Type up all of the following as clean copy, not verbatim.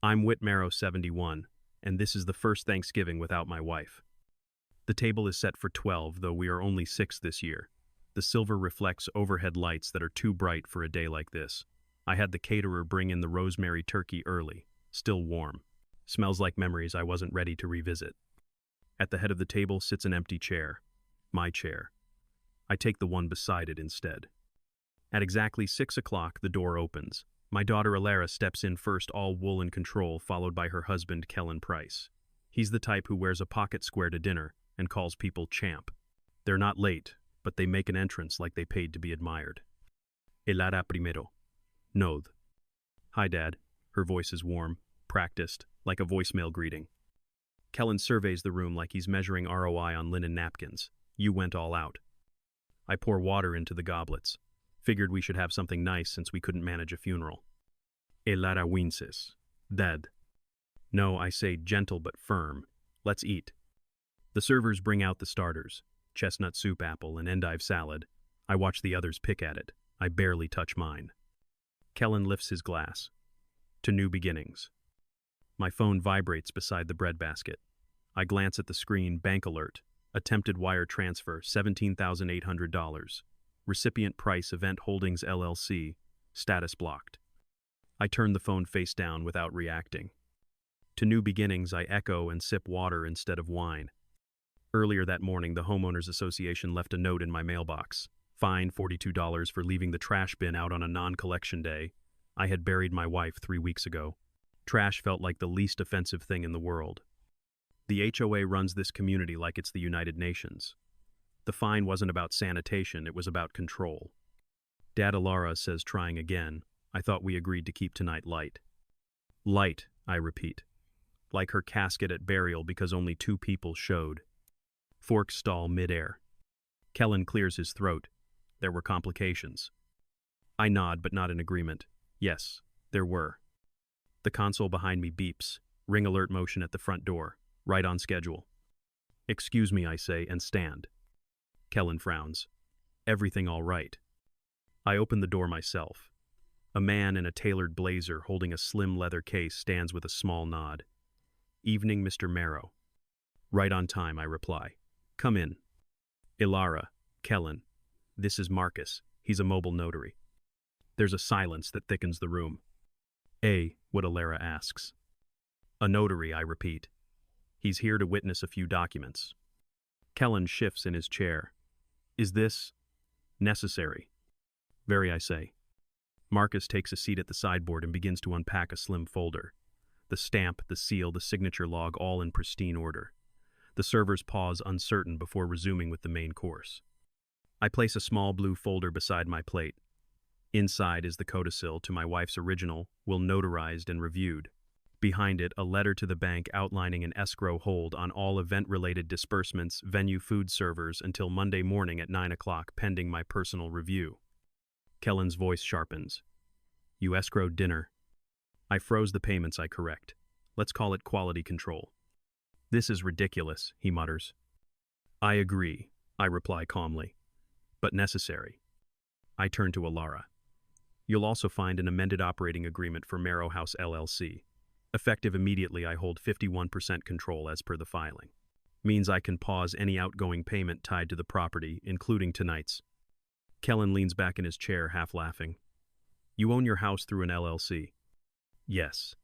I'm Whit Marrow, 71, and this is the first Thanksgiving without my wife. The table is set for 12, though we are only 6 this year. The silver reflects overhead lights that are too bright for a day like this. I had the caterer bring in the rosemary turkey early, still warm. Smells like memories I wasn't ready to revisit. At the head of the table sits an empty chair. My chair. I take the one beside it instead. At exactly 6 o'clock, the door opens. My daughter Alara steps in first, all wool and control, followed by her husband, Kellen Price. He's the type who wears a pocket square to dinner and calls people champ. They're not late, but they make an entrance like they paid to be admired. Elara primero. Nod. Hi, Dad. Her voice is warm, practiced, like a voicemail greeting. Kellen surveys the room like he's measuring ROI on linen napkins. You went all out. I pour water into the goblets. Figured we should have something nice since we couldn't manage a funeral. Elara winces. Dad. No, I say, gentle but firm. Let's eat. The servers bring out the starters. Chestnut soup apple and endive salad. I watch the others pick at it. I barely touch mine. Kellen lifts his glass. To new beginnings. My phone vibrates beside the breadbasket. I glance at the screen, bank alert. Attempted wire transfer, $17,800. Recipient Price Event Holdings LLC. Status blocked. I turn the phone face down without reacting. To new beginnings, I echo and sip water instead of wine. Earlier that morning, the Homeowners Association left a note in my mailbox. Fine, $42 for leaving the trash bin out on a non-collection day. I had buried my wife 3 weeks ago. Trash felt like the least offensive thing in the world. The HOA runs this community like it's the United Nations. The fine wasn't about sanitation, it was about control. Dad Alara says, trying again, I thought we agreed to keep tonight light. Light, I repeat. Like her casket at burial because only 2 people showed. Forks stall midair. Kellen clears his throat. There were complications. I nod, but not in agreement. Yes, there were. The console behind me beeps. Ring alert motion at the front door. Right on schedule. Excuse me, I say, and stand. Kellen frowns. Everything all right. I open the door myself. A man in a tailored blazer holding a slim leather case stands with a small nod. Evening, Mr. Marrow. Right on time, I reply. Come in. Elara, Kellen. This is Marcus. He's a mobile notary. There's a silence that thickens the room. What Alara asks. A notary, I repeat. He's here to witness a few documents. Kellen shifts in his chair. Is this necessary? Very, I say. Marcus takes a seat at the sideboard and begins to unpack a slim folder. The stamp, the seal, the signature log, all in pristine order. The servers pause uncertain before resuming with the main course. I place a small blue folder beside my plate. Inside is the codicil to my wife's original, will notarized and reviewed. Behind it, a letter to the bank outlining an escrow hold on all event-related disbursements, venue food servers until Monday morning at 9 o'clock pending my personal review. Kellen's voice sharpens. You escrowed dinner. I froze the payments, I correct. Let's call it quality control. This is ridiculous, he mutters. I agree, I reply calmly. But necessary. I turn to Alara. You'll also find an amended operating agreement for Marrow House LLC. Effective immediately, I hold 51% control as per the filing. Means I can pause any outgoing payment tied to the property, including tonight's. Kellen leans back in his chair, half laughing. You own your house through an LLC? Yes.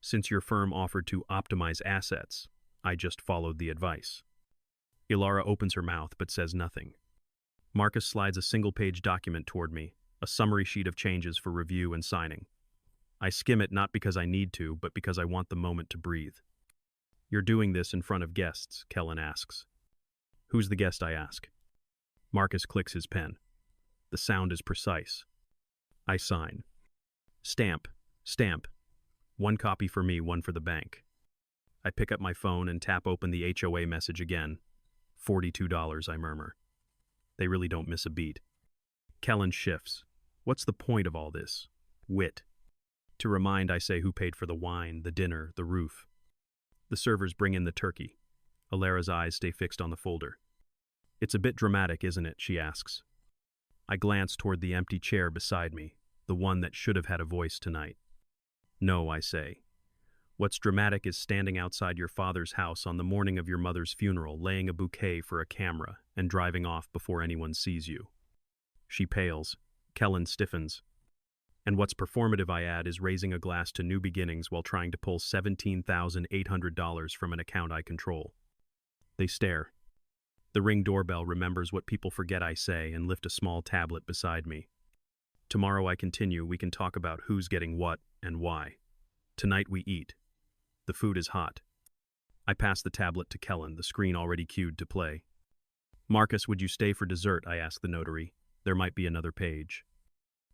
Since your firm offered to optimize assets, I just followed the advice. Elara opens her mouth but says nothing. Marcus slides a single-page document toward me, a summary sheet of changes for review and signing. I skim it not because I need to, but because I want the moment to breathe. You're doing this in front of guests, Kellen asks. Who's the guest, I ask. Marcus clicks his pen. The sound is precise. I sign. Stamp, stamp. 1 copy for me, 1 for the bank. I pick up my phone and tap open the HOA message again. $42, I murmur. They really don't miss a beat. Kellen shifts. What's the point of all this? Wit. To remind, I say, who paid for the wine, the dinner, the roof. The servers bring in the turkey. Alara's eyes stay fixed on the folder. It's a bit dramatic, isn't it? She asks. I glance toward the empty chair beside me, the one that should have had a voice tonight. No, I say. What's dramatic is standing outside your father's house on the morning of your mother's funeral, laying a bouquet for a camera, and driving off before anyone sees you. She pales. Kellen stiffens. And what's performative, I add, is raising a glass to new beginnings while trying to pull $17,800 from an account I control. They stare. The Ring doorbell remembers what people forget I say and lift a small tablet beside me. Tomorrow, I continue, we can talk about who's getting what and why. Tonight we eat. The food is hot. I pass the tablet to Kellen, the screen already cued to play. Marcus, would you stay for dessert? I ask the notary. There might be another page.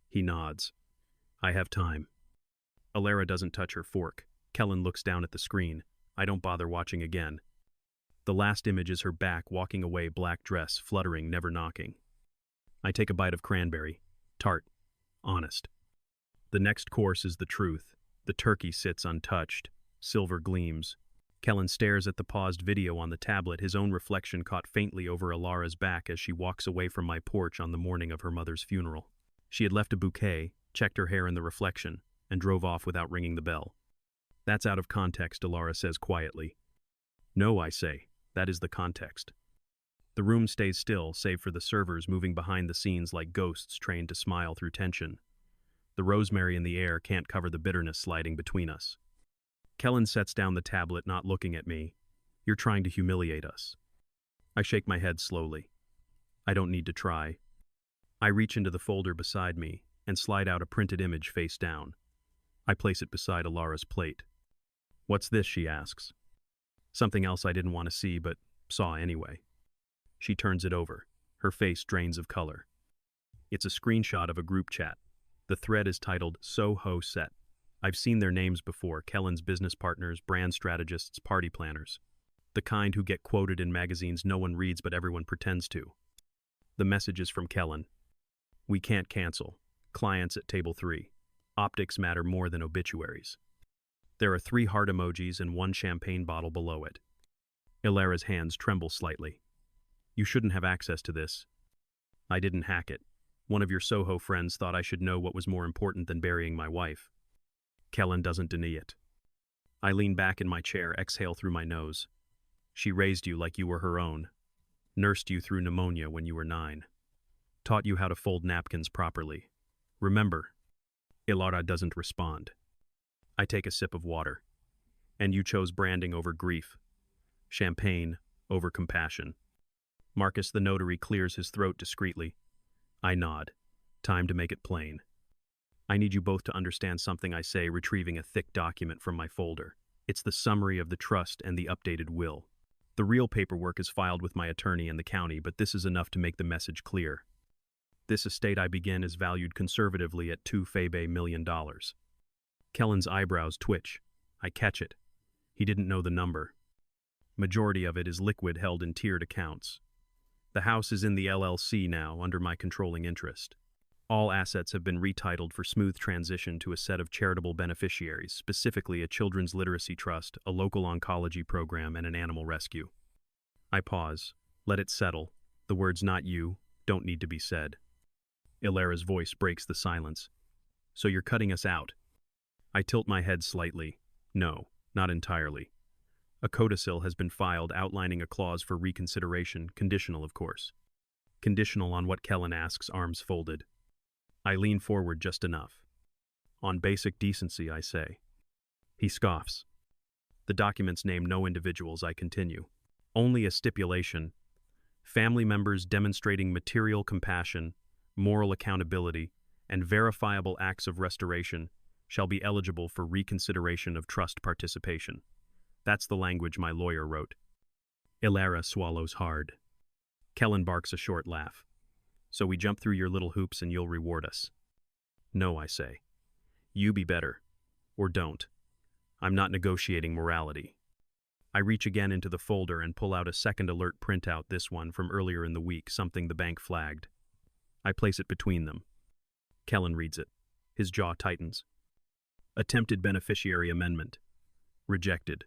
He nods. I have time. Alara doesn't touch her fork. Kellen looks down at the screen. I don't bother watching again. The last image is her back walking away, black dress, fluttering, never knocking. I take a bite of cranberry. Tart. Honest. The next course is the truth. The turkey sits untouched. Silver gleams. Kellen stares at the paused video on the tablet, his own reflection caught faintly over Alara's back as she walks away from my porch on the morning of her mother's funeral. She had left a bouquet, checked her hair in the reflection, and drove off without ringing the bell. That's out of context, Alara says quietly. No, I say. That is the context. The room stays still, save for the servers moving behind the scenes like ghosts trained to smile through tension. The rosemary in the air can't cover the bitterness sliding between us. Kellen sets down the tablet, not looking at me. You're trying to humiliate us. I shake my head slowly. I don't need to try. I reach into the folder beside me and slide out a printed image face down. I place it beside Alara's plate. What's this, she asks. Something else I didn't want to see, but saw anyway. She turns it over. Her face drains of color. It's a screenshot of a group chat. The thread is titled Soho Set. I've seen their names before, Kellen's business partners, brand strategists, party planners. The kind who get quoted in magazines no one reads but everyone pretends to. The message is from Kellen. We can't cancel. Clients at table 3. Optics matter more than obituaries. There are 3 heart emojis and 1 champagne bottle below it. Alara's hands tremble slightly. You shouldn't have access to this. I didn't hack it. One of your Soho friends thought I should know what was more important than burying my wife. Kellen doesn't deny it. I lean back in my chair, exhale through my nose. She raised you like you were her own. Nursed you through pneumonia when you were 9. Taught you how to fold napkins properly. Remember. Alara doesn't respond. I take a sip of water. And you chose branding over grief. Champagne over compassion. Marcus the notary clears his throat discreetly. I nod. Time to make it plain. I need you both to understand something I say, retrieving a thick document from my folder. It's the summary of the trust and the updated will. The real paperwork is filed with my attorney and the county, but this is enough to make the message clear. This estate I begin is valued conservatively at $2 million. Kellen's eyebrows twitch. I catch it. He didn't know the number. Majority of it is liquid held in tiered accounts. The house is in the LLC now, under my controlling interest. All assets have been retitled for smooth transition to a set of charitable beneficiaries, specifically a children's literacy trust, a local oncology program, and an animal rescue. I pause. Let it settle. The words "not you" don't need to be said. Alara's voice breaks the silence. So you're cutting us out? I tilt my head slightly. No, not entirely. A codicil has been filed outlining a clause for reconsideration, conditional of course. Conditional on what Kellen asks, arms folded. I lean forward just enough. On basic decency, I say. He scoffs. The documents name no individuals, I continue. Only a stipulation. Family members demonstrating material compassion, moral accountability, and verifiable acts of restoration shall be eligible for reconsideration of trust participation. That's the language my lawyer wrote. Alara swallows hard. Kellen barks a short laugh. So we jump through your little hoops and you'll reward us. No, I say. You be better. Or don't. I'm not negotiating morality. I reach again into the folder and pull out a second alert printout, this one from earlier in the week, something the bank flagged. I place it between them. Kellen reads it. His jaw tightens. Attempted beneficiary amendment. Rejected.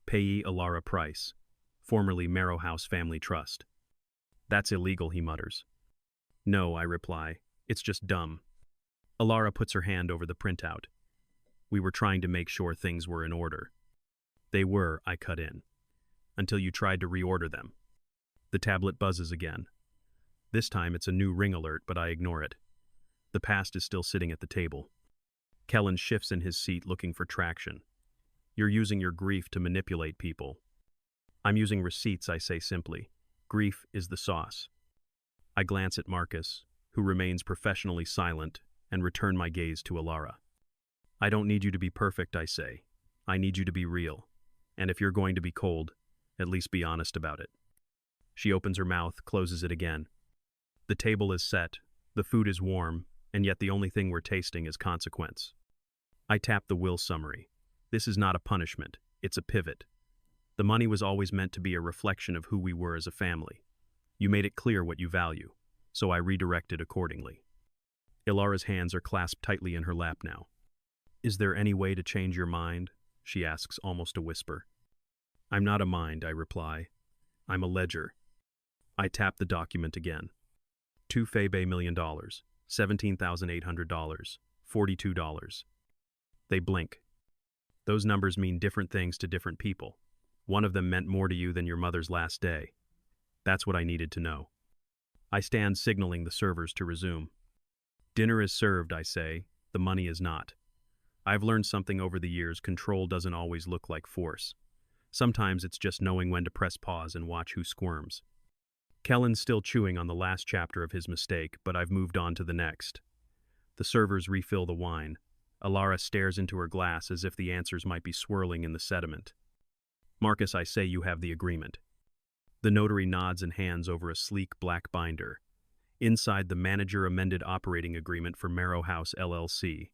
Payee Alara Price, formerly Marrow House Family Trust. That's illegal, he mutters. No, I reply. It's just dumb. Alara puts her hand over the printout. We were trying to make sure things were in order. They were, I cut in. Until you tried to reorder them. The tablet buzzes again. This time it's a new ring alert, but I ignore it. The past is still sitting at the table. Kellen shifts in his seat looking for traction. You're using your grief to manipulate people. I'm using receipts, I say simply. Grief is the sauce. I glance at Marcus, who remains professionally silent, and return my gaze to Alara. I don't need you to be perfect, I say. I need you to be real. And if you're going to be cold, at least be honest about it. She opens her mouth, closes it again. The table is set, the food is warm, and yet the only thing we're tasting is consequence. I tap the will summary. This is not a punishment, it's a pivot. The money was always meant to be a reflection of who we were as a family. You made it clear what you value, so I redirected accordingly. Ilara's hands are clasped tightly in her lap now. Is there any way to change your mind? She asks, almost a whisper. I'm not a mind, I reply. I'm a ledger. I tap the document again. $2 Febe million, $17,800, $42. They blink. Those numbers mean different things to different people. One of them meant more to you than your mother's last day. That's what I needed to know. I stand signaling the servers to resume. Dinner is served, I say. The money is not. I've learned something over the years. Control doesn't always look like force. Sometimes it's just knowing when to press pause and watch who squirms. Kellen's still chewing on the last chapter of his mistake, but I've moved on to the next. The servers refill the wine. Alara stares into her glass as if the answers might be swirling in the sediment. Marcus, I say you have the agreement. The notary nods and hands over a sleek black binder. Inside, the manager amended operating agreement for Marrow House LLC.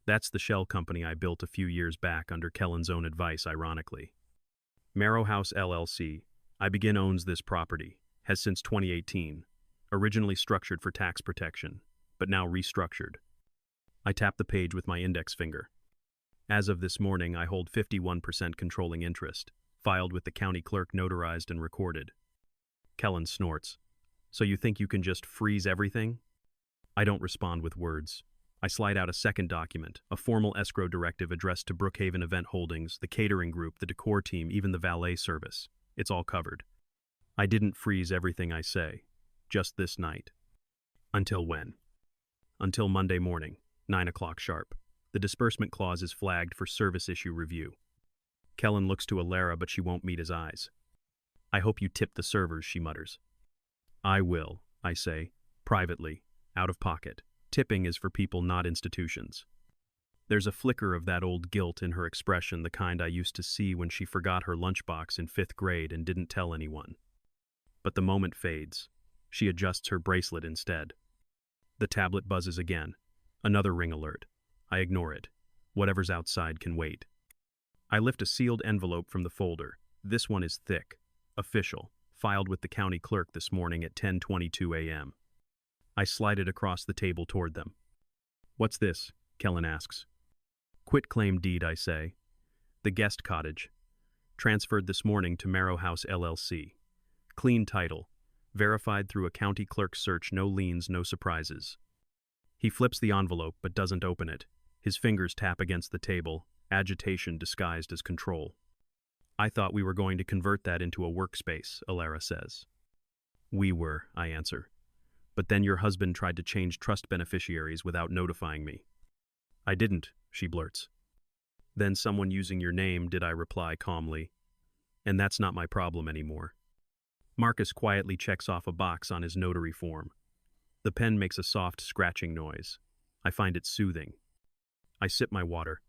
That's the shell company I built a few years back under Kellen's own advice, ironically. Marrow House LLC, I begin owns this property, has since 2018, originally structured for tax protection, but now restructured. I tap the page with my index finger. As of this morning, I hold 51% controlling interest, filed with the county clerk, notarized and recorded. Kellen snorts. So you think you can just freeze everything? I don't respond with words. I slide out a second document, a formal escrow directive addressed to Brookhaven Event Holdings, the catering group, the decor team, even the valet service. It's all covered. I didn't freeze everything, I say. Just this night. Until when? Until Monday morning, 9 o'clock sharp. The disbursement clause is flagged for service issue review. Kellen looks to Alara, but she won't meet his eyes. I hope you tip the servers, she mutters. I will, I say, privately, out of pocket. Tipping is for people, not institutions. There's a flicker of that old guilt in her expression, the kind I used to see when she forgot her lunchbox in 5th grade and didn't tell anyone. But the moment fades. She adjusts her bracelet instead. The tablet buzzes again. Another ring alert. I ignore it. Whatever's outside can wait. I lift a sealed envelope from the folder. This one is thick, official, filed with the county clerk this morning at 10:22 a.m. I slide it across the table toward them. What's this? Kellen asks. Quitclaim deed, I say. The guest cottage. Transferred this morning to Marrow House LLC. Clean title. Verified through a county clerk's search, no liens, no surprises. He flips the envelope but doesn't open it. His fingers tap against the table, agitation disguised as control. I thought we were going to convert that into a workspace, Alara says. We were, I answer. But then your husband tried to change trust beneficiaries without notifying me. I didn't, she blurts. Then someone using your name, did, I reply calmly. And that's not my problem anymore. Marcus quietly checks off a box on his notary form. The pen makes a soft scratching noise. I find it soothing. I sip my water.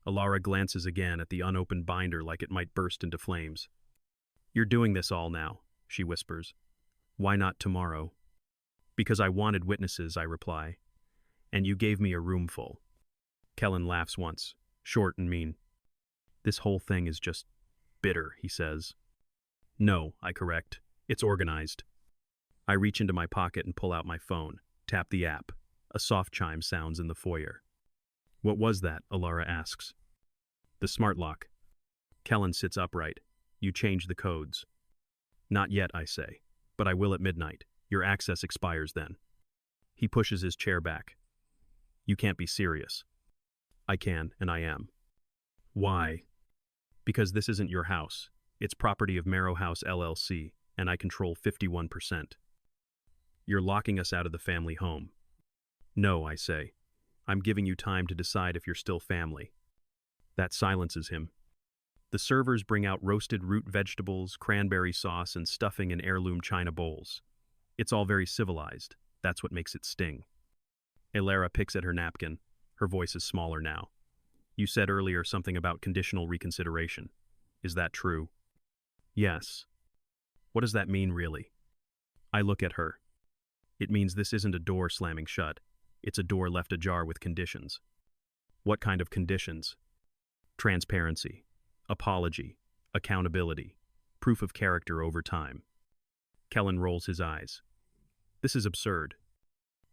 Alara glances again at the unopened binder like it might burst into flames. You're doing this all now, she whispers. Why not tomorrow? Because I wanted witnesses, I reply. And you gave me a room full. Kellen laughs once, short and mean. This whole thing is just bitter, he says. No, I correct. It's organized. I reach into my pocket and pull out my phone, tap the app. A soft chime sounds in the foyer. What was that? Alara asks. The smart lock. Kellen sits upright. You changed the codes. Not yet, I say, but I will at midnight. Your access expires then. He pushes his chair back. You can't be serious. I can, and I am. Why? Because this isn't your house. It's property of Marrow House LLC, and I control 51%. You're locking us out of the family home. No, I say. I'm giving you time to decide if you're still family. That silences him. The servers bring out roasted root vegetables, cranberry sauce, and stuffing in heirloom china bowls. It's all very civilized. That's what makes it sting. Elara picks at her napkin. Her voice is smaller now. You said earlier something about conditional reconsideration. Is that true? Yes. What does that mean, really? I look at her. It means this isn't a door slamming shut. It's a door left ajar with conditions. What kind of conditions? Transparency, apology, accountability, proof of character over time. Kellen rolls his eyes. This is absurd.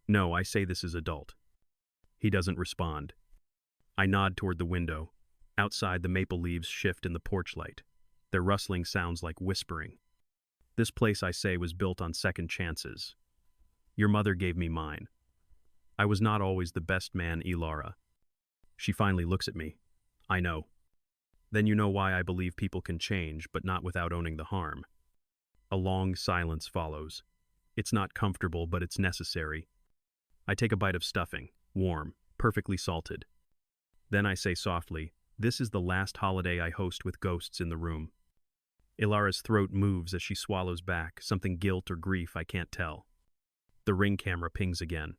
No, I say this is adult. He doesn't respond. I nod toward the window. Outside, the maple leaves shift in the porch light. Their rustling sounds like whispering. This place, I say, was built on second chances. Your mother gave me mine. I was not always the best man, Elara. She finally looks at me. I know. Then you know why I believe people can change, but not without owning the harm. A long silence follows. It's not comfortable, but it's necessary. I take a bite of stuffing, warm, perfectly salted. Then I say softly, this is the last holiday I host with ghosts in the room. Ilara's throat moves as she swallows back, something guilt or grief I can't tell. The ring camera pings again.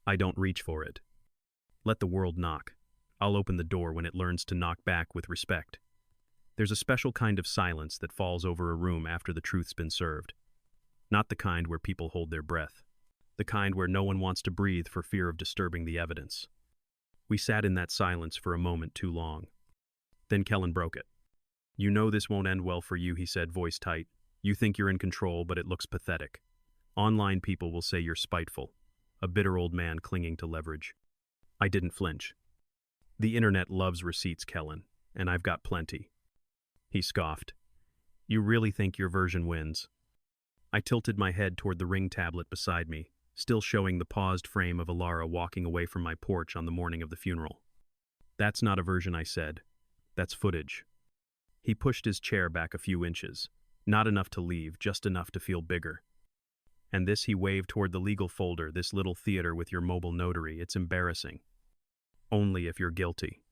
I don't reach for it. Let the world knock. I'll open the door when it learns to knock back with respect. There's a special kind of silence that falls over a room after the truth's been served. Not the kind where people hold their breath. The kind where no one wants to breathe for fear of disturbing the evidence. We sat in that silence for a moment too long. Then Kellen broke it. You know this won't end well for you, he said, voice tight. You think you're in control, but it looks pathetic. Online people will say you're spiteful. A bitter old man clinging to leverage. I didn't flinch. The internet loves receipts, Kellen, and I've got plenty. He scoffed. You really think your version wins? I tilted my head toward the ring tablet beside me, still showing the paused frame of Elara walking away from my porch on the morning of the funeral. That's not a version, I said. That's footage. He pushed his chair back a few inches. Not enough to leave, just enough to feel bigger. And this, he waved toward the legal folder, this little theater with your mobile notary. It's embarrassing. Only if you're guilty.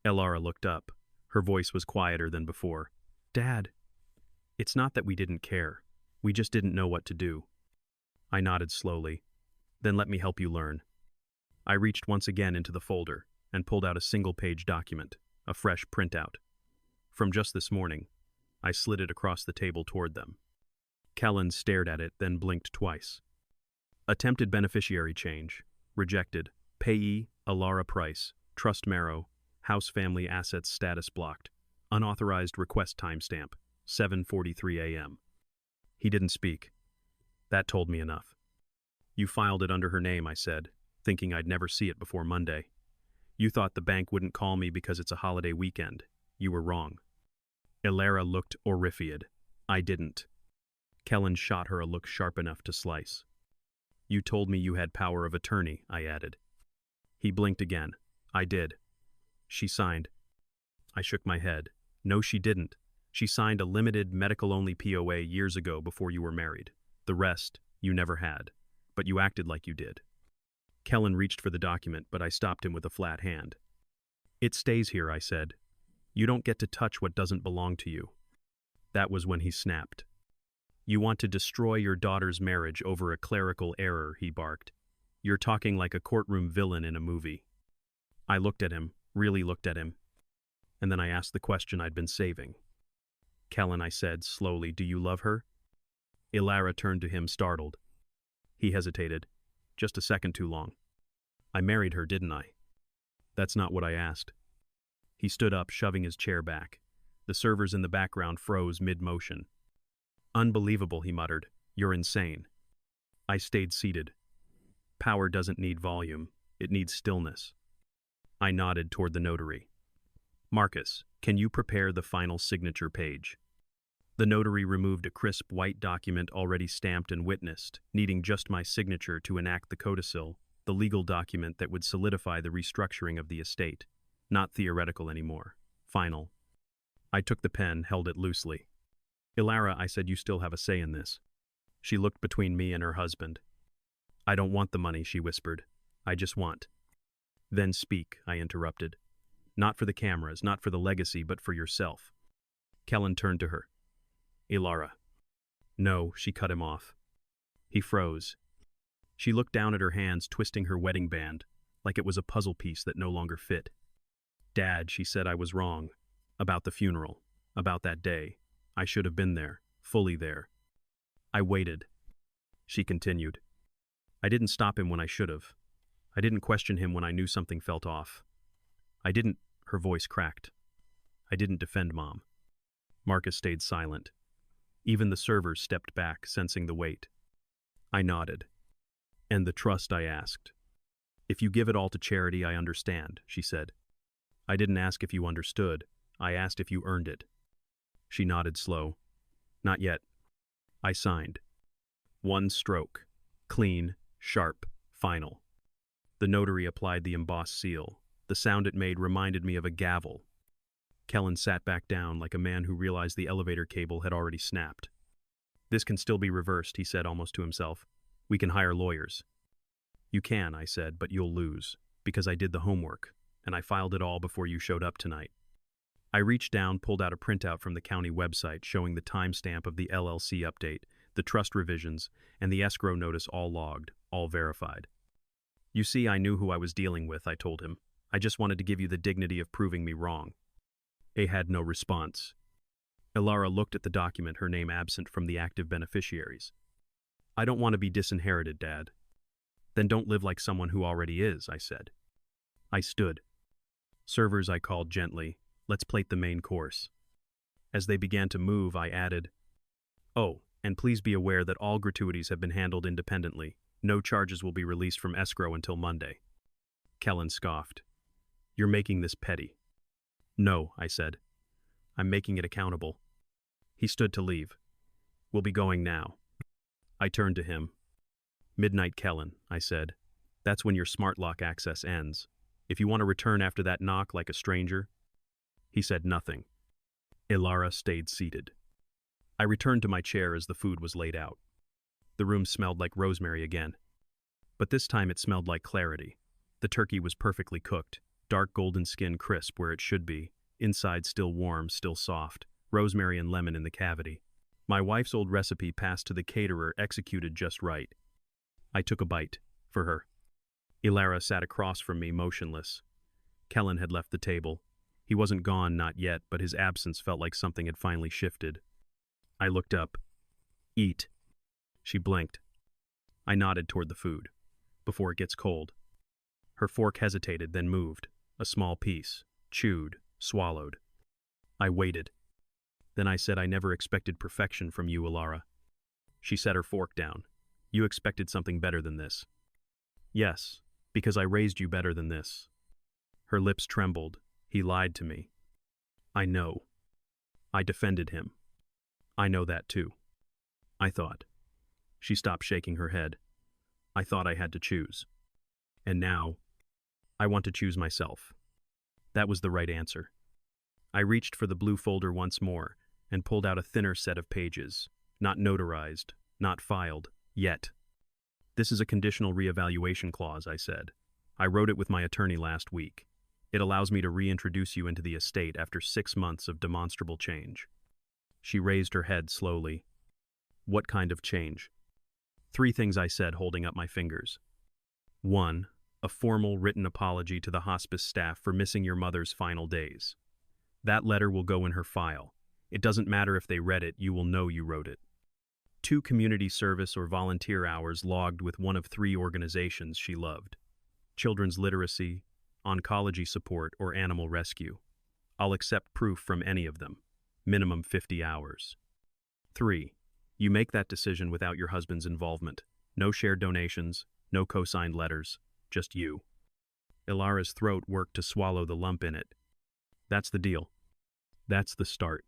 Elara looked up. Her voice was quieter than before. Dad, it's not that we didn't care. We just didn't know what to do. I nodded slowly. Then let me help you learn. I reached once again into the folder and pulled out a single-page document, a fresh printout. From just this morning, I slid it across the table toward them. Kellen stared at it, then blinked twice. Attempted beneficiary change. Rejected. Payee, Elara Price. Trust Marrow. House family assets status blocked. Unauthorized request timestamp. 7:43 a.m. He didn't speak. That told me enough. You filed it under her name, I said, thinking I'd never see it before Monday. You thought the bank wouldn't call me because it's a holiday weekend. You were wrong. Elara looked horrified. I didn't. Kellen shot her a look sharp enough to slice. You told me you had power of attorney, I added. He blinked again. I did. She signed. I shook my head. No, she didn't. She signed a limited medical-only POA years ago before you were married. The rest, you never had. But you acted like you did. Kellen reached for the document, but I stopped him with a flat hand. It stays here, I said. You don't get to touch what doesn't belong to you. That was when he snapped. You want to destroy your daughter's marriage over a clerical error, he barked. You're talking like a courtroom villain in a movie. I looked at him, really looked at him. And then I asked the question I'd been saving. Kellen, I said slowly, do you love her? Elara turned to him, startled. He hesitated. Just a second too long. I married her, didn't I? That's not what I asked. He stood up, shoving his chair back. The servers in the background froze mid-motion. Unbelievable, he muttered. You're insane. I stayed seated. Power doesn't need volume. It needs stillness. I nodded toward the notary. Marcus, can you prepare the final signature page? The notary removed a crisp white document already stamped and witnessed, needing just my signature to enact the codicil, the legal document that would solidify the restructuring of the estate. Not theoretical anymore. Final. I took the pen, held it loosely. Ilara, I said, you still have a say in this. She looked between me and her husband. I don't want the money, she whispered. I just want. Then speak, I interrupted. Not for the cameras, not for the legacy, but for yourself. Kellen turned to her. Ilara. No, she cut him off. He froze. She looked down at her hands, twisting her wedding band, like it was a puzzle piece that no longer fit. Dad, she said, I was wrong. About the funeral. About that day. I should have been there. Fully there. I waited. She continued. I didn't stop him when I should have. I didn't question him when I knew something felt off. I didn't, her voice cracked. I didn't defend Mom. Marcus stayed silent. Even the servers stepped back, sensing the weight. I nodded. And the trust, I asked. If you give it all to charity, I understand, she said. I didn't ask if you understood. I asked if you earned it. She nodded slow. Not yet. I signed. One stroke. Clean, sharp, final. The notary applied the embossed seal. The sound it made reminded me of a gavel. Kellen sat back down like a man who realized the elevator cable had already snapped. This can still be reversed, he said almost to himself. We can hire lawyers. You can, I said, but you'll lose, because I did the homework, and I filed it all before you showed up tonight. I reached down, pulled out a printout from the county website showing the timestamp of the LLC update, the trust revisions, and the escrow notice all logged, all verified. You see, I knew who I was dealing with, I told him. I just wanted to give you the dignity of proving me wrong. A had no response. Ilara looked at the document, her name absent from the active beneficiaries. I don't want to be disinherited, Dad. Then don't live like someone who already is, I said. I stood. Servers, I called gently. Let's plate the main course. As they began to move, I added, Oh, and please be aware that all gratuities have been handled independently. No charges will be released from escrow until Monday. Kellen scoffed. You're making this petty. No, I said. I'm making it accountable. He stood to leave. We'll be going now. I turned to him. Midnight Kellen, I said. That's when your smart lock access ends. If you want to return after that knock like a stranger. He said nothing. Ilara stayed seated. I returned to my chair as the food was laid out. The room smelled like rosemary again. But this time it smelled like clarity. The turkey was perfectly cooked, dark golden skin crisp where it should be, inside still warm, still soft, rosemary and lemon in the cavity. My wife's old recipe passed to the caterer, executed just right. I took a bite, for her. Ilara sat across from me, motionless. Kellen had left the table. He wasn't gone, not yet, but his absence felt like something had finally shifted. I looked up. Eat. She blinked. I nodded toward the food. Before it gets cold. Her fork hesitated, then moved. A small piece. Chewed. Swallowed. I waited. Then I said I never expected perfection from you, Ilara. She set her fork down. You expected something better than this. Yes, because I raised you better than this. Her lips trembled. He lied to me. I know. I defended him. I know that too. I thought. She stopped shaking her head. I thought I had to choose. And now, I want to choose myself. That was the right answer. I reached for the blue folder once more and pulled out a thinner set of pages, not notarized, not filed, yet. This is a conditional reevaluation clause, I said. I wrote it with my attorney last week. It allows me to reintroduce you into the estate after 6 months of demonstrable change. She raised her head slowly. What kind of change? 3 things I said, holding up my fingers. 1, a formal written apology to the hospice staff for missing your mother's final days. That letter will go in her file. It doesn't matter if they read it, you will know you wrote it. 2 community service or volunteer hours logged with one of 3 organizations she loved. Children's literacy, oncology support, or animal rescue. I'll accept proof from any of them. Minimum 50 hours. 3. You make that decision without your husband's involvement. No shared donations, no co-signed letters, just you. Ilara's throat worked to swallow the lump in it. That's the deal. That's the start.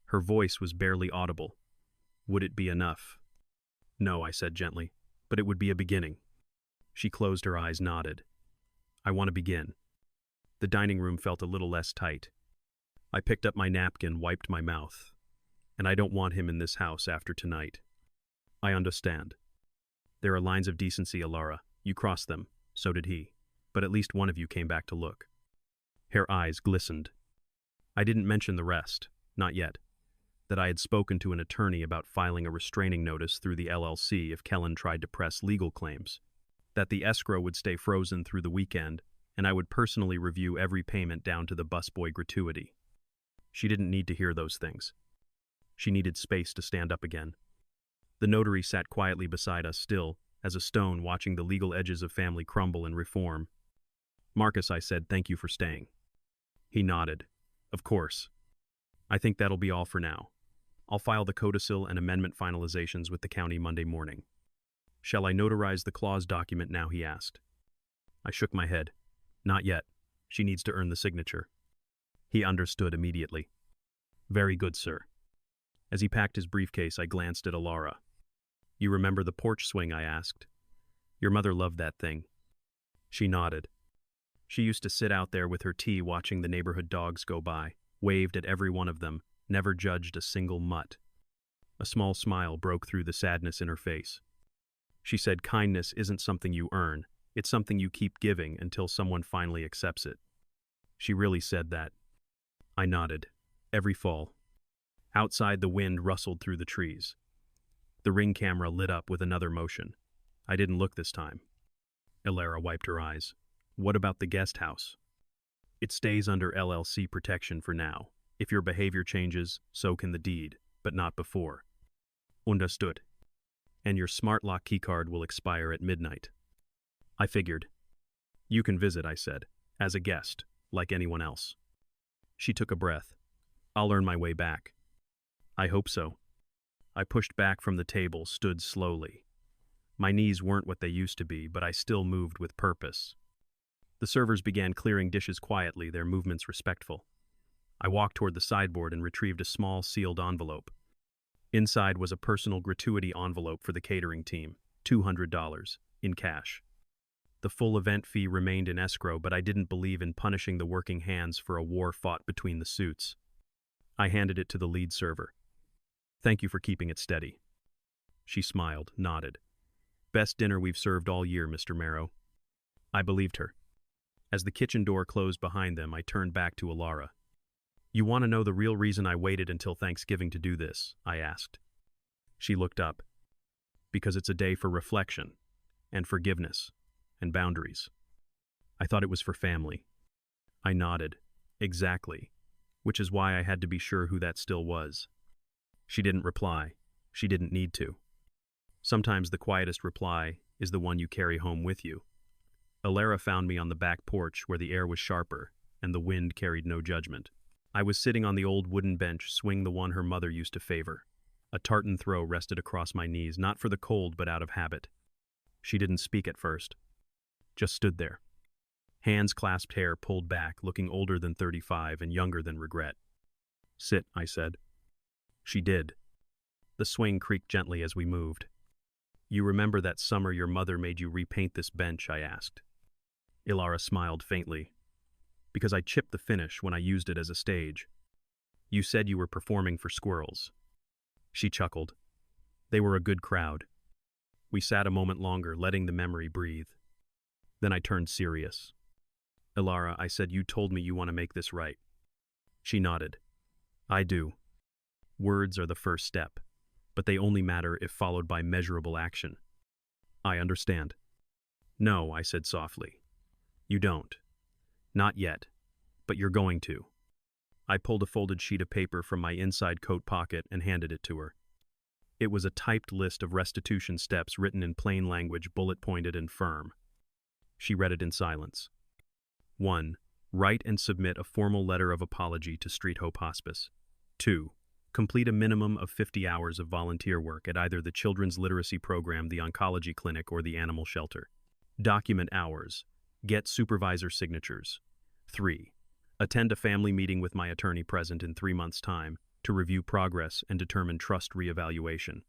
Her voice was barely audible. Would it be enough? No, I said gently, but it would be a beginning. She closed her eyes, nodded. I want to begin. The dining room felt a little less tight. I picked up my napkin, wiped my mouth. And I don't want him in this house after tonight. I understand. There are lines of decency, Alara. You crossed them. So did he. But at least one of you came back to look. Her eyes glistened. I didn't mention the rest. Not yet. That I had spoken to an attorney about filing a restraining notice through the LLC if Kellen tried to press legal claims. That the escrow would stay frozen through the weekend, and I would personally review every payment down to the busboy gratuity. She didn't need to hear those things. She needed space to stand up again. The notary sat quietly beside us, still as a stone, watching the legal edges of family crumble and reform. Marcus, I said, thank you for staying. He nodded. Of course. I think that'll be all for now. I'll file the codicil and amendment finalizations with the county Monday morning. Shall I notarize the clause document now, he asked. I shook my head. Not yet. She needs to earn the signature. He understood immediately. Very good, sir. As he packed his briefcase, I glanced at Alara. You remember the porch swing, I asked. Your mother loved that thing. She nodded. She used to sit out there with her tea watching the neighborhood dogs go by, waved at every one of them, never judged a single mutt. A small smile broke through the sadness in her face. She said kindness isn't something you earn, it's something you keep giving until someone finally accepts it. She really said that. I nodded. Every fall. Outside, the wind rustled through the trees. The Ring camera lit up with another motion. I didn't look this time. Alara wiped her eyes. What about the guest house? It stays under LLC protection for now. If your behavior changes, so can the deed, but not before. Understood. And your smart lock keycard will expire at midnight. I figured. You can visit, I said, as a guest, like anyone else. She took a breath. I'll earn my way back. I hope so. I pushed back from the table, stood slowly. My knees weren't what they used to be, but I still moved with purpose. The servers began clearing dishes quietly, their movements respectful. I walked toward the sideboard and retrieved a small sealed envelope. Inside was a personal gratuity envelope for the catering team, $200, in cash. The full event fee remained in escrow, but I didn't believe in punishing the working hands for a war fought between the suits. I handed it to the lead server. Thank you for keeping it steady. She smiled, nodded. Best dinner we've served all year, Mr. Marrow. I believed her. As the kitchen door closed behind them, I turned back to Alara. You want to know the real reason I waited until Thanksgiving to do this? I asked. She looked up. Because it's a day for reflection, and forgiveness, and boundaries. I thought it was for family. I nodded. Exactly. Which is why I had to be sure who that still was. She didn't reply. She didn't need to. Sometimes the quietest reply is the one you carry home with you. Alara found me on the back porch where the air was sharper and the wind carried no judgment. I was sitting on the old wooden bench, swing the one her mother used to favor. A tartan throw rested across my knees, not for the cold but out of habit. She didn't speak at first. Just stood there. Hands clasped, hair pulled back, looking older than 35 and younger than regret. Sit, I said. She did. The swing creaked gently as we moved. You remember that summer your mother made you repaint this bench, I asked. Alara smiled faintly. Because I chipped the finish when I used it as a stage. You said you were performing for squirrels. She chuckled. They were a good crowd. We sat a moment longer, letting the memory breathe. Then I turned serious. Alara, I said, you told me you want to make this right. She nodded. I do. Words are the first step, but they only matter if followed by measurable action. I understand. No, I said softly. You don't. Not yet, but you're going to. I pulled a folded sheet of paper from my inside coat pocket and handed it to her. It was a typed list of restitution steps written in plain language, bullet-pointed and firm. She read it in silence. 1. Write and submit a formal letter of apology to Street Hope Hospice. 2. Complete a minimum of 50 hours of volunteer work at either the Children's Literacy Program, the Oncology Clinic, or the Animal Shelter. Document hours. Get supervisor signatures. 3. Attend a family meeting with my attorney present in 3 months' time to review progress and determine trust reevaluation.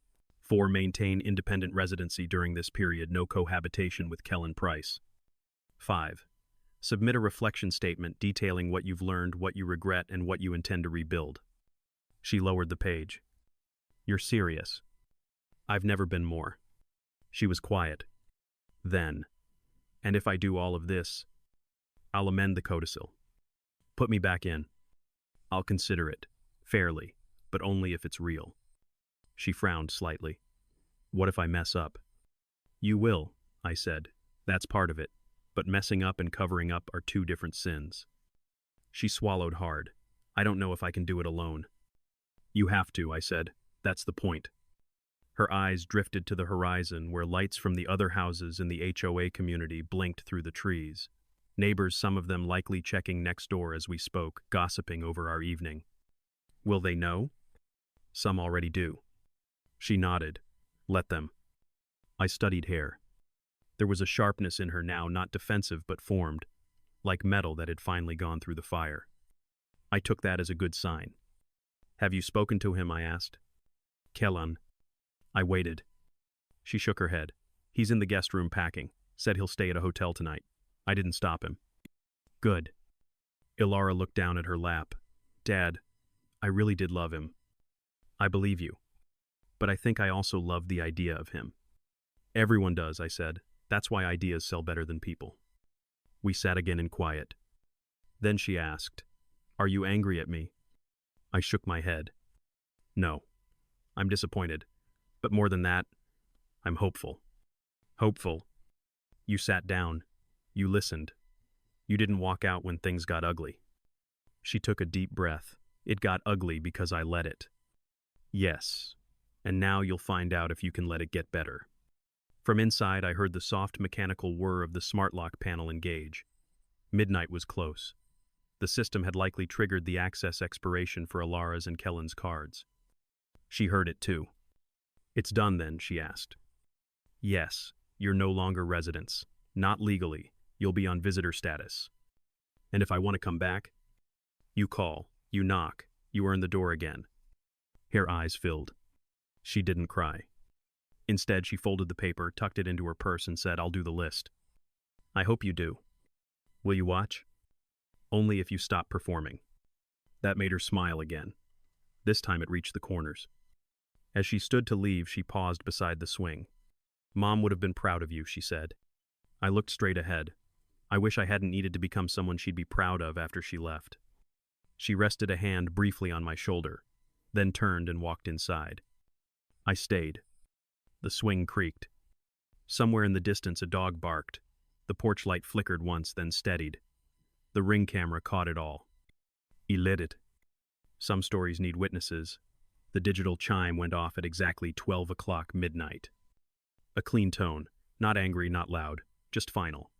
4. Maintain independent residency during this period, no cohabitation with Kellen Price. 5. Submit a reflection statement detailing what you've learned, what you regret, and what you intend to rebuild. She lowered the page. You're serious? I've never been more. She was quiet. Then, and if I do all of this, I'll amend the codicil. Put me back in. I'll consider it, fairly, but only if it's real. She frowned slightly. What if I mess up? You will, I said. That's part of it. But messing up and covering up are two different sins. She swallowed hard. I don't know if I can do it alone. You have to, I said. That's the point. Her eyes drifted to the horizon where lights from the other houses in the HOA community blinked through the trees. Neighbors, some of them likely checking next door as we spoke, gossiping over our evening. Will they know? Some already do. She nodded. Let them. I studied hair. There was a sharpness in her now, not defensive but formed, like metal that had finally gone through the fire. I took that as a good sign. Have you spoken to him? I asked. Kellen. I waited. She shook her head. He's in the guest room packing. Said he'll stay at a hotel tonight. I didn't stop him. Good. Ilara looked down at her lap. Dad, I really did love him. I believe you. But I think I also loved the idea of him. Everyone does, I said. That's why ideas sell better than people. We sat again in quiet. Then she asked, Are you angry at me? I shook my head. No. I'm disappointed. But more than that, I'm hopeful. Hopeful. You sat down. You listened. You didn't walk out when things got ugly. She took a deep breath. It got ugly because I let it. Yes. And now you'll find out if you can let it get better. From inside, I heard the soft mechanical whir of the smart lock panel engage. Midnight was close. The system had likely triggered the access expiration for Ilara's and Kellen's cards. She heard it too. It's done then, she asked. Yes, you're no longer residents. Not legally. You'll be on visitor status. And if I want to come back? You call, you knock, you earn the door again. Her eyes filled. She didn't cry. Instead, she folded the paper, tucked it into her purse, and said, I'll do the list. I hope you do. Will you watch? Only if you stop performing. That made her smile again. This time it reached the corners. As she stood to leave, she paused beside the swing. Mom would have been proud of you, she said. I looked straight ahead. I wish I hadn't needed to become someone she'd be proud of after she left. She rested a hand briefly on my shoulder, then turned and walked inside. I stayed. The swing creaked. Somewhere in the distance a dog barked. The porch light flickered once, then steadied. The Ring camera caught it all. He lit it. Some stories need witnesses. The digital chime went off at exactly 12 o'clock midnight. A clean tone, not angry, not loud, just final.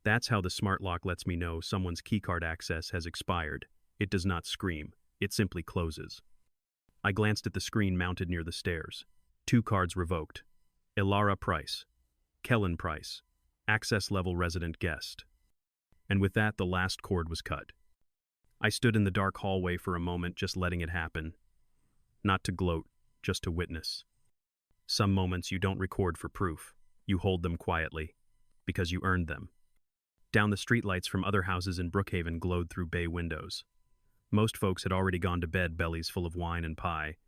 That's how the smart lock lets me know someone's keycard access has expired. It does not scream. It simply closes. I glanced at the screen mounted near the stairs. 2 cards revoked. Ilara Price. Kellen Price. Access level resident guest. And with that, the last cord was cut. I stood in the dark hallway for a moment, just letting it happen. Not to gloat, just to witness. Some moments you don't record for proof. You hold them quietly, because you earned them. Down the streetlights from other houses in Brookhaven glowed through bay windows. Most folks had already gone to bed, bellies full of wine and pie.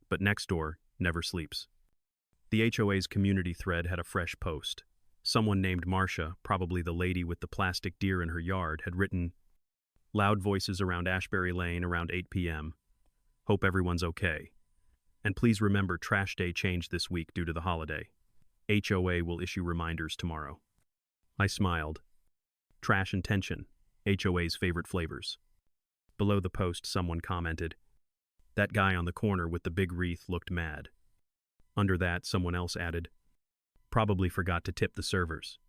But next door never sleeps. The HOA's community thread had a fresh post. Someone named Marcia, probably the lady with the plastic deer in her yard, had written, Loud voices around Ashbury Lane around 8 p.m. Hope everyone's okay. And please remember trash day changed this week due to the holiday. HOA will issue reminders tomorrow. I smiled. Trash and tension, HOA's favorite flavors. Below the post, someone commented, That guy on the corner with the big wreath looked mad. Under that, someone else added, Probably forgot to tip the servers.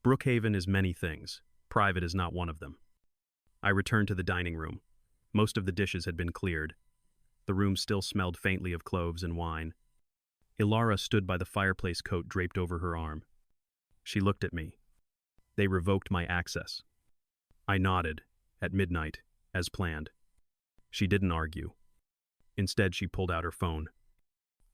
Brookhaven is many things. Private is not one of them. I returned to the dining room. Most of the dishes had been cleared. The room still smelled faintly of cloves and wine. Ilara stood by the fireplace, coat draped over her arm. She looked at me. They revoked my access. I nodded, at midnight, as planned. She didn't argue. Instead, she pulled out her phone.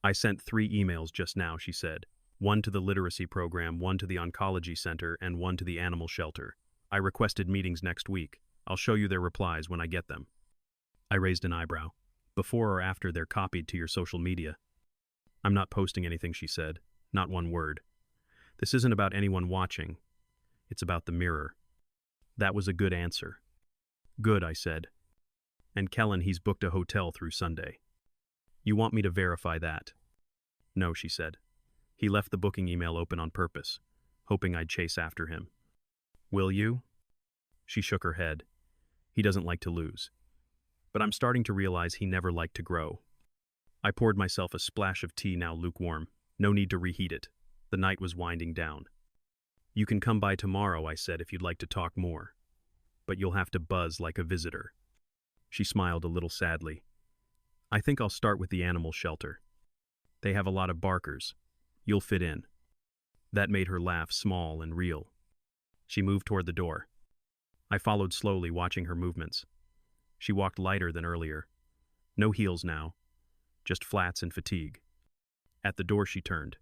I sent 3 emails just now, she said. One to the literacy program, one to the oncology center, and one to the animal shelter. I requested meetings next week. I'll show you their replies when I get them. I raised an eyebrow. Before or after they're copied to your social media? I'm not posting anything, she said. Not one word. This isn't about anyone watching. It's about the mirror. That was a good answer. Good, I said. And Kellen, he's booked a hotel through Sunday. You want me to verify that? No, she said. He left the booking email open on purpose, hoping I'd chase after him. Will you? She shook her head. He doesn't like to lose. But I'm starting to realize he never liked to grow. I poured myself a splash of tea, now lukewarm. No need to reheat it. The night was winding down. You can come by tomorrow, I said, if you'd like to talk more. But you'll have to buzz like a visitor. She smiled a little sadly. I think I'll start with the animal shelter. They have a lot of barkers. You'll fit in. That made her laugh small and real. She moved toward the door. I followed slowly, watching her movements. She walked lighter than earlier. No heels now, just flats and fatigue. At the door she turned.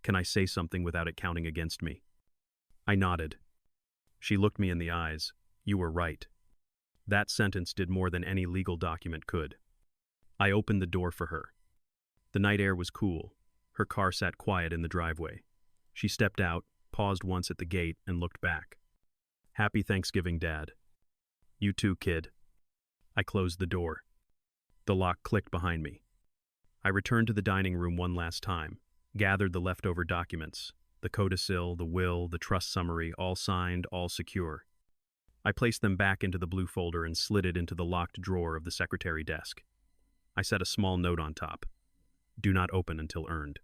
Can I say something without it counting against me? I nodded. She looked me in the eyes. You were right. That sentence did more than any legal document could. I opened the door for her. The night air was cool. Her car sat quiet in the driveway. She stepped out, paused once at the gate, and looked back. Happy Thanksgiving, Dad. You too, kid. I closed the door. The lock clicked behind me. I returned to the dining room one last time, gathered the leftover documents, the codicil, the will, the trust summary, all signed, all secure. I placed them back into the blue folder and slid it into the locked drawer of the secretary desk. I set a small note on top. Do not open until earned.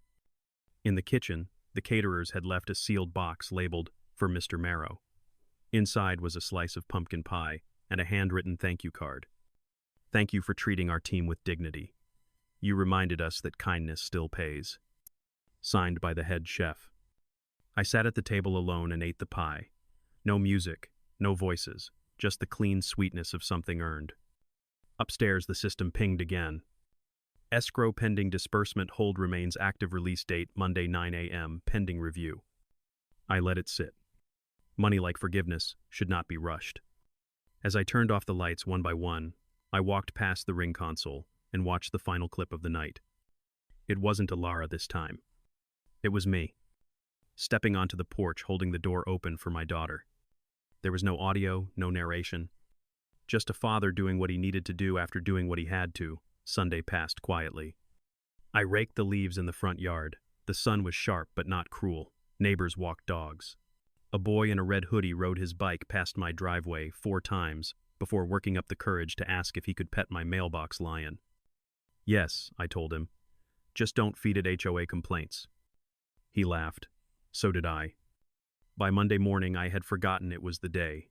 In the kitchen, the caterers had left a sealed box labeled, for Mr. Marrow. Inside was a slice of pumpkin pie and a handwritten thank you card. Thank you for treating our team with dignity. You reminded us that kindness still pays. Signed by the head chef. I sat at the table alone and ate the pie. No music, no voices, just the clean sweetness of something earned. Upstairs, the system pinged again. Escrow pending disbursement, hold remains active, release date Monday 9 a.m., pending review. I let it sit. Money, like forgiveness, should not be rushed. As I turned off the lights one by one, I walked past the ring console and watched the final clip of the night. It wasn't Alara this time. It was me, stepping onto the porch, holding the door open for my daughter. There was no audio, no narration. Just a father doing what he needed to do after doing what he had to. Sunday passed quietly. I raked the leaves in the front yard. The sun was sharp but not cruel. Neighbors walked dogs. A boy in a red hoodie rode his bike past my driveway 4 times before working up the courage to ask if he could pet my mailbox lion. Yes, I told him. Just don't feed it HOA complaints. He laughed. So did I. By Monday morning, I had forgotten it was the day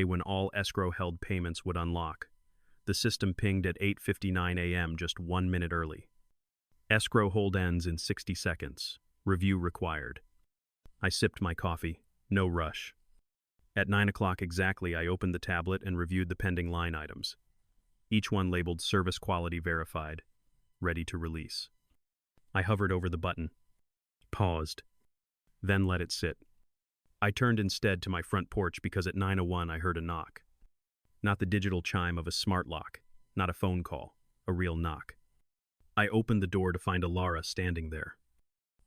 when all escrow-held payments would unlock. The system pinged at 8:59 a.m., just 1 minute early. Escrow hold ends in 60 seconds. Review required. I sipped my coffee. No rush. At 9 o'clock exactly, I opened the tablet and reviewed the pending line items. Each one labeled service quality verified, ready to release. I hovered over the button, paused, then let it sit. I turned instead to my front porch because at 9:01 I heard a knock. Not the digital chime of a smart lock, not a phone call, a real knock. I opened the door to find Alara standing there.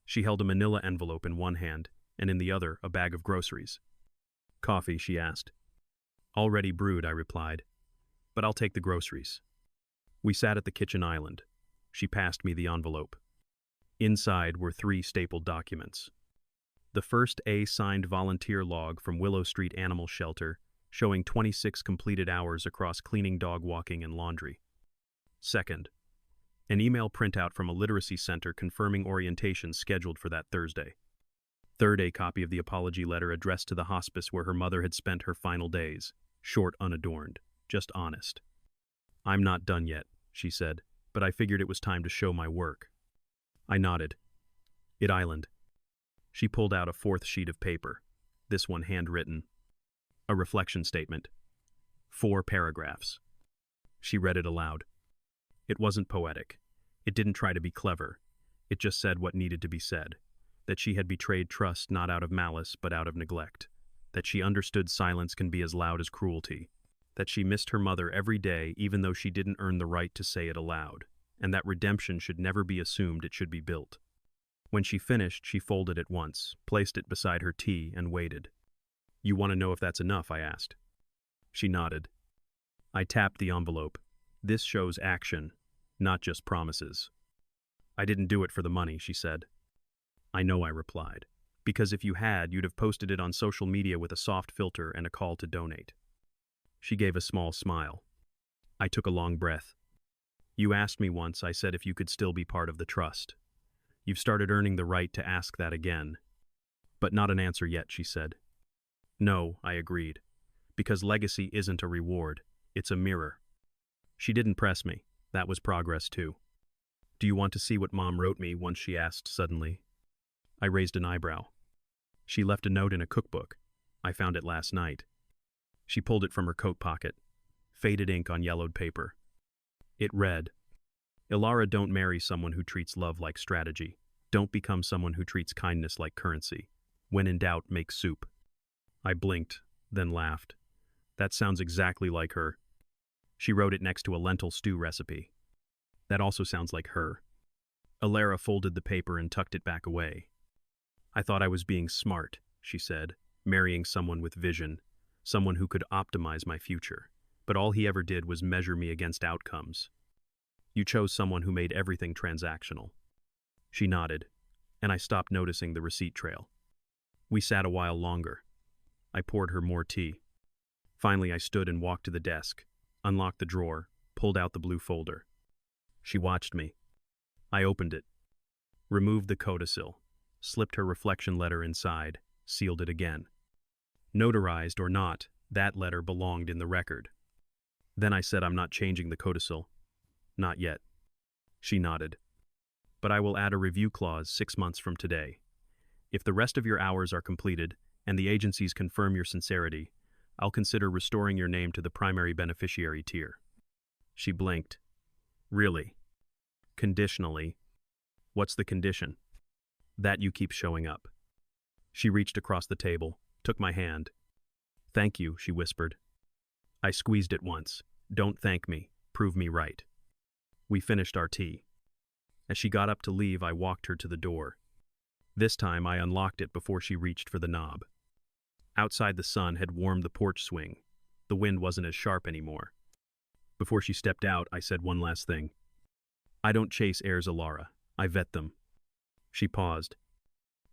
She held a manila envelope in one hand and in the other a bag of groceries. Coffee, she asked. Already brewed, I replied, but I'll take the groceries. We sat at the kitchen island. She passed me the envelope. Inside were 3 stapled documents. The first, a signed volunteer log from Willow Street Animal Shelter, showing 26 completed hours across cleaning, dog walking, and laundry. Second, an email printout from a literacy center confirming orientation scheduled for that Thursday. Third, a copy of the apology letter addressed to the hospice where her mother had spent her final days, short, unadorned, just honest. I'm not done yet, she said, but I figured it was time to show my work. I nodded. It island. She pulled out a 4th sheet of paper, this one handwritten. A reflection statement. 4 paragraphs. She read it aloud. It wasn't poetic. It didn't try to be clever. It just said what needed to be said. That she had betrayed trust not out of malice but out of neglect. That she understood silence can be as loud as cruelty. That she missed her mother every day even though she didn't earn the right to say it aloud. And that redemption should never be assumed, it should be built. When she finished, she folded it once, placed it beside her tea, and waited. "You want to know if that's enough?" I asked. She nodded. I tapped the envelope. "This shows action, not just promises." "I didn't do it for the money," she said. "I know," I replied. "Because if you had, you'd have posted it on social media with a soft filter and a call to donate." She gave a small smile. I took a long breath. "You asked me once," I said, "if you could still be part of the trust. You've started earning the right to ask that again." "But not an answer yet," she said. "No," I agreed. "Because legacy isn't a reward, it's a mirror." She didn't press me. That was progress too. "Do you want to see what Mom wrote me?" once she asked suddenly. I raised an eyebrow. "She left a note in a cookbook. I found it last night." She pulled it from her coat pocket. Faded ink on yellowed paper. It read, "Ilara, don't marry someone who treats love like strategy. Don't become someone who treats kindness like currency. When in doubt, make soup." I blinked, then laughed. That sounds exactly like her. She wrote it next to a lentil stew recipe. That also sounds like her. Ilara folded the paper and tucked it back away. "I thought I was being smart," she said, "marrying someone with vision, someone who could optimize my future. But all he ever did was measure me against outcomes. You chose someone who made everything transactional." She nodded, and I stopped noticing the receipt trail. We sat a while longer. I poured her more tea. Finally, I stood and walked to the desk, unlocked the drawer, pulled out the blue folder. She watched me. I opened it, removed the codicil, slipped her reflection letter inside, sealed it again. Notarized or not, that letter belonged in the record. Then I said, "I'm not changing the codicil." "Not yet." She nodded. "But I will add a review clause 6 months from today. If the rest of your hours are completed and the agencies confirm your sincerity, I'll consider restoring your name to the primary beneficiary tier." She blinked. "Really?" "Conditionally." "What's the condition?" "That you keep showing up." She reached across the table, took my hand. "Thank you," she whispered. I squeezed it once. "Don't thank me. Prove me right." We finished our tea. As she got up to leave, I walked her to the door. This time, I unlocked it before she reached for the knob. Outside, the sun had warmed the porch swing. The wind wasn't as sharp anymore. Before she stepped out, I said one last thing. "I don't chase heirs, Ilara. I vet them." She paused.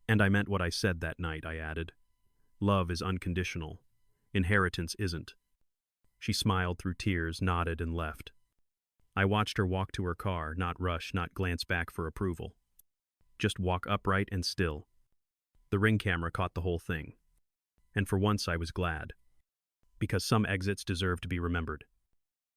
"And I meant what I said that night," I added. "Love is unconditional. Inheritance isn't." She smiled through tears, nodded, and left. I watched her walk to her car, not rush, not glance back for approval. Just walk upright and still. The Ring camera caught the whole thing. And for once I was glad. Because some exits deserve to be remembered.